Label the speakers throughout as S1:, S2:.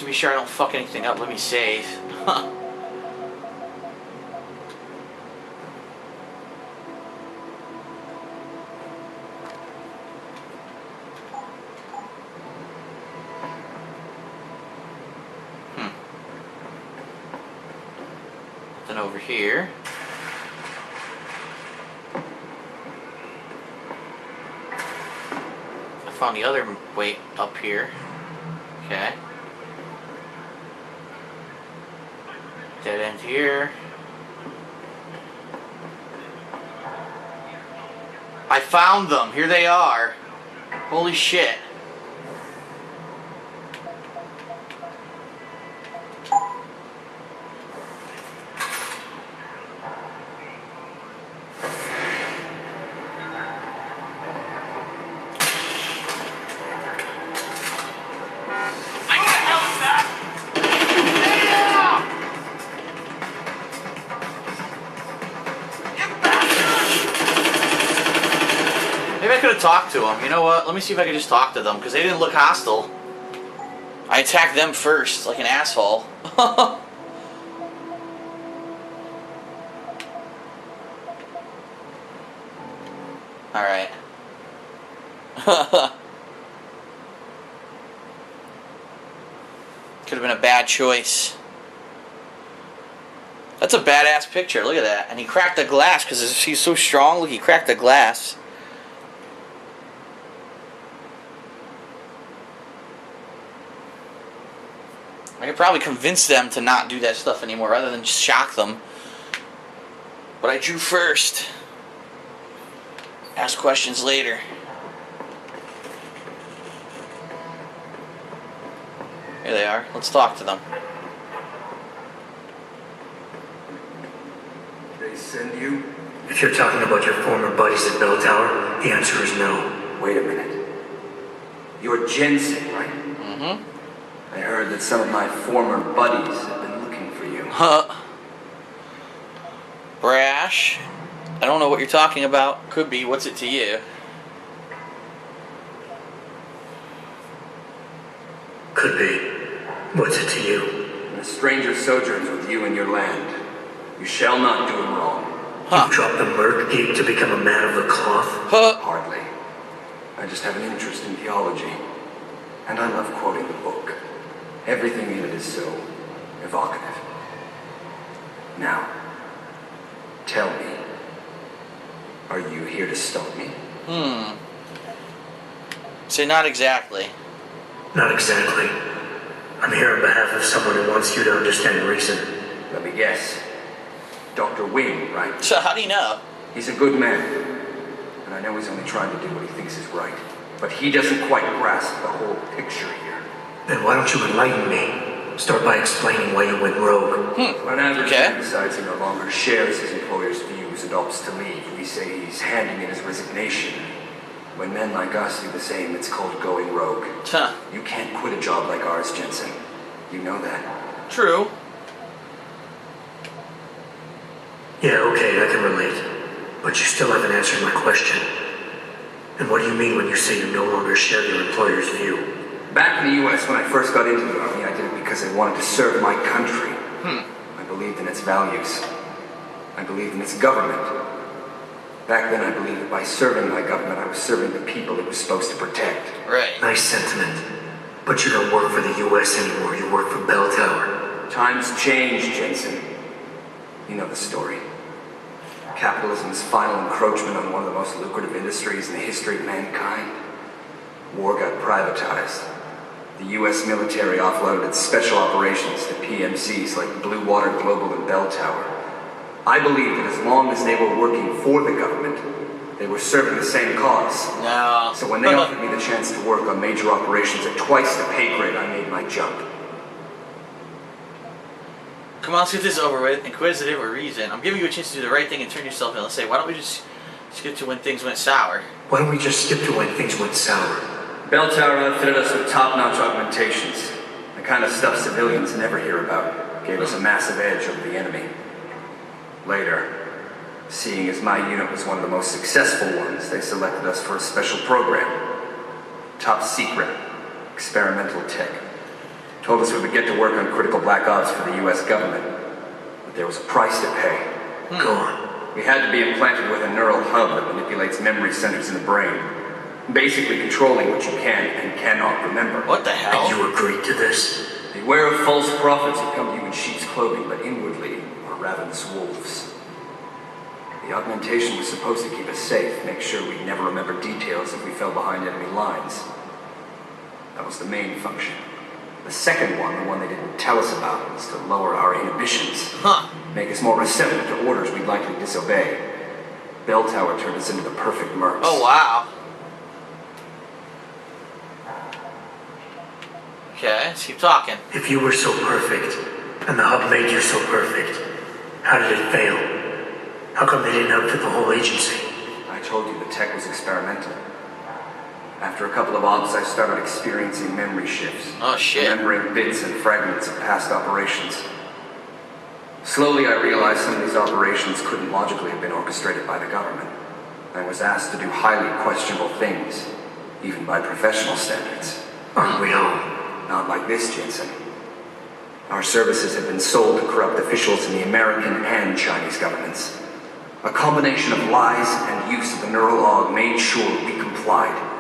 S1: to be sure I don't fuck anything up, let me save. Huh. Then over here. I found the other way up here. Okay. Dead end here. I found them. Here they are. Holy shit. Maybe I could have talked to them. You know what? Let me see if I can just talk to them, because they didn't look hostile. I attacked them first, like an asshole. Alright. Could have been a bad choice. That's a badass picture. Look at that. And he cracked the glass because he's so strong. Look, he cracked the glass. I could probably convince them to not do that stuff anymore rather than just shock them. But I drew first. Ask questions later. Here they are. Let's talk to them.
S2: They send you?
S3: If you're talking about your former buddies at Bell Tower, the answer is no.
S2: Wait a minute. You're Jensen, right?
S1: Mm-hmm.
S2: I heard that some of my former buddies have been looking for you.
S1: Huh. Brash. I don't know what you're talking about. Could be. What's it to you?
S3: Could be. What's it to you?
S2: When a stranger sojourns with you in your land, you shall not do him wrong.
S1: Huh.
S3: You dropped the merc gate to become a man of the cloth?
S1: Huh.
S2: Hardly. I just have an interest in theology. And I love quoting the book. Everything in it is so evocative. Now, tell me, are you here to stop me?
S1: Say not exactly.
S3: Not exactly. I'm here on behalf of someone who wants you to understand reason.
S2: Let me guess. Dr. Wing, right?
S1: So how do you know?
S2: He's a good man. And I know he's only trying to do what he thinks is right. But he doesn't quite grasp the whole picture here.
S3: Then why don't you enlighten me? Start by explaining why you went rogue.
S2: When an average man decides he no longer shares his employer's views and opts to leave, we say he's handing in his resignation. When men like us do the same, it's called going rogue.
S1: Huh.
S2: You can't quit a job like ours, Jensen. You know that.
S1: True.
S3: Yeah, okay, I can relate. But you still haven't answered my question. And what do you mean when you say you no longer share your employer's view?
S2: Back in the U.S., when I first got into the Army, I did it because I wanted to serve my country. I believed in its values. I believed in its government. Back then, I believed that by serving my government, I was serving the people it was supposed to protect.
S1: Right.
S3: Nice sentiment. But you don't work for the U.S. anymore, you work for Bell Tower.
S2: Times change, Jensen. You know the story. Capitalism's final encroachment on one of the most lucrative industries in the history of mankind. War got privatized. The U.S. military offloaded its special operations to PMCs like Blue Water Global and Bell Tower. I believe that as long as they were working for the government, they were serving the same cause.
S1: No.
S2: So when they offered me the chance to work on major operations at twice the pay grade, I made my jump.
S1: Come on, let's get this over with. Inquisitive or reason. I'm giving you a chance to do the right thing and turn yourself in. Let's say, why don't we just skip to when things went sour?
S3: Why don't we just skip to when things went sour?
S2: Bell Tower outfitted us with top-notch augmentations. The kind of stuff civilians never hear about. Gave us a massive edge over the enemy. Later, seeing as my unit was one of the most successful ones, they selected us for a special program. Top secret. Experimental tech. Told us we would get to work on critical black ops for the US government. But there was a price to pay.
S3: Go on.
S2: We had to be implanted with a neural hub that manipulates memory centers in the brain, basically controlling what you can and cannot remember.
S1: What the hell?
S3: And you agreed to this?
S2: Beware of false prophets who come to you in sheep's clothing, but inwardly are ravenous wolves. The augmentation was supposed to keep us safe, make sure we'd never remember details if we fell behind enemy lines. That was the main function. The second one, the one they didn't tell us about, was to lower our inhibitions. Make us more receptive to orders we'd likely disobey. Bell Tower turned us into the perfect mercs.
S1: Oh, wow. Okay, let's keep talking.
S3: If you were so perfect, and the hub made you so perfect, how did it fail? How come they didn't outfit the whole agency?
S2: I told you the tech was experimental. After a couple of ops, I started experiencing memory shifts.
S1: Oh, shit.
S2: Remembering bits and fragments of past operations. Slowly, I realized some of these operations couldn't logically have been orchestrated by the government. I was asked to do highly questionable things, even by professional standards.
S3: Aren't we all?
S2: Not like this, Jensen. Our services have been sold to corrupt officials in the American and Chinese governments. A combination of lies and use of the neural log made sure we complied.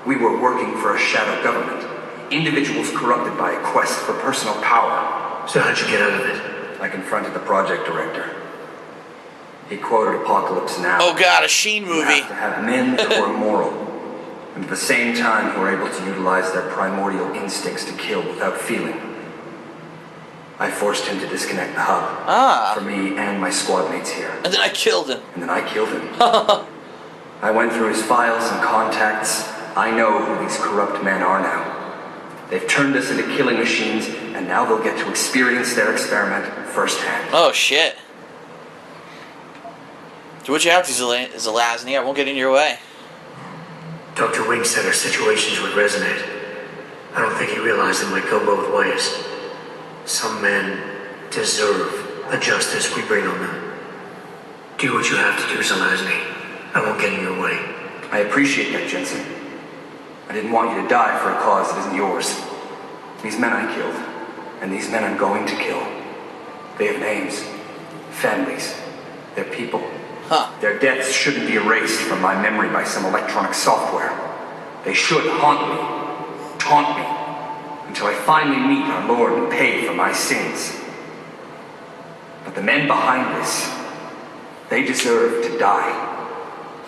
S2: We were working for a shadow government. Individuals corrupted by a quest for personal power.
S3: So how'd you get out of it?
S2: I confronted the project director. He quoted Apocalypse Now.
S1: Oh god, a Sheen
S2: You
S1: movie.
S2: have to have men who are moral, and at the same time who are able to utilize their primordial instincts to kill without feeling. I forced him to disconnect the hub. For me and my squad mates here.
S1: And then I killed him.
S2: And then I killed him. I went through his files and contacts. I know who these corrupt men are now. They've turned us into killing machines, and now they'll get to experience their experiment firsthand.
S1: Oh shit. Do what you have to, Zelazny. I won't get in your way.
S3: Dr. Wing said our situations would resonate. I don't think he realized it might go both ways. Some men deserve the justice we bring on them. Do what you have to do, Zelazny. I won't get in your way.
S2: I appreciate that, Jensen. I didn't want you to die for a cause that isn't yours. These men I killed, and these men I'm going to kill. They have names, families, they're people. Their deaths shouldn't be erased from my memory by some electronic software. They should haunt me, until I finally meet our Lord and pay for my sins. But the men behind this, they deserve to die.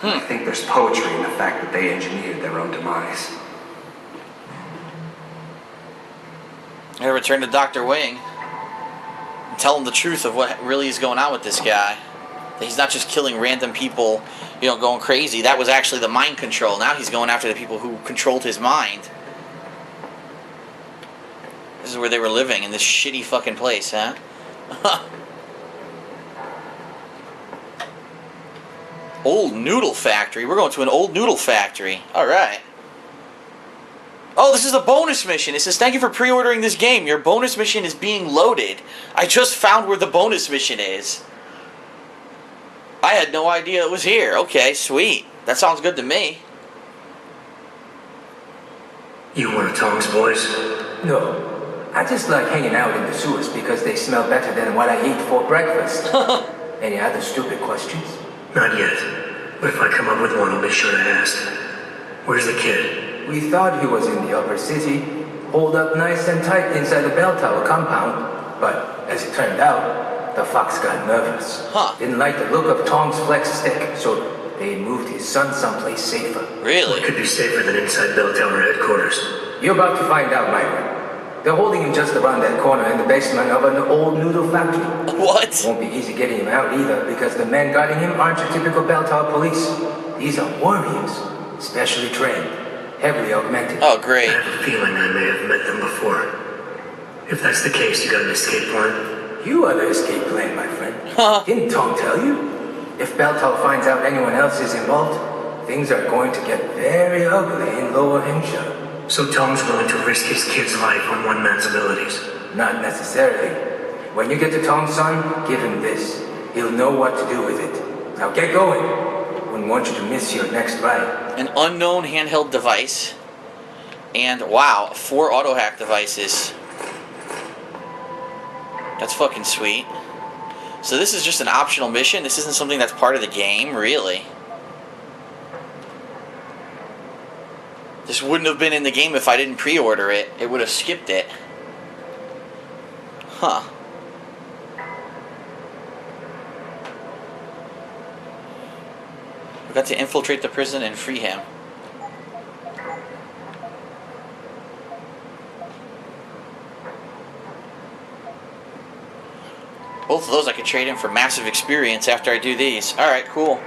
S2: I think there's poetry in the fact that they engineered their own demise.
S1: I gotta return to Dr. Wing and tell him the truth of what really is going on with this guy. That he's not just killing random people, you know, going crazy. That was actually the mind control. Now he's going after the people who controlled his mind. This is where they were living, in this shitty fucking place, huh? Old noodle factory. We're going to an old noodle factory. Alright. Oh, this is a bonus mission. It says, thank you for pre-ordering this game. Your bonus mission is being loaded. I just found where the bonus mission is. I had no idea it was here. Okay, sweet. That sounds good to me.
S3: You one of Tom's boys?
S4: No. I just like hanging out in the sewers because they smell better than what I eat for breakfast. Any other stupid questions?
S3: Not yet. But if I come up with one, I'll be sure to ask. Where's the kid?
S4: We thought he was in the upper city, holed up nice and tight inside the bell tower compound. But as it turned out, the fox got nervous. Didn't like the look of Tom's flex stick, so they moved his son someplace safer.
S1: Really?
S3: What could be safer than inside Bell Tower headquarters?
S4: You're about to find out, my friend. They're holding him just around that corner in the basement of an old noodle factory.
S1: What?
S4: Won't be easy getting him out either, because the men guarding him aren't your typical bell tower police. These are warriors, specially trained, heavily augmented.
S1: Oh,
S3: I
S1: great.
S3: have a feeling I may have met them before. If that's the case, you got an escape plan?
S4: You are the escape plan, my friend. Didn't Tom tell you? If Bell Tower finds out anyone else is involved, things are going to get very ugly in Lower Hampshire.
S3: So Tom's willing to risk his kid's life on one man's abilities?
S4: Not necessarily. When you get to Tom's son, give him this. He'll know what to do with it. Now get going. Wouldn't want you to miss your next ride.
S1: An unknown handheld device. And, wow, 4 auto-hack devices. That's fucking sweet. So this is just an optional mission? This isn't something that's part of the game? Really? This wouldn't have been in the game if I didn't pre-order it. It would have skipped it. Huh. We got to infiltrate the prison and free him. Both of those I could trade in for massive experience after I do these. Alright, cool.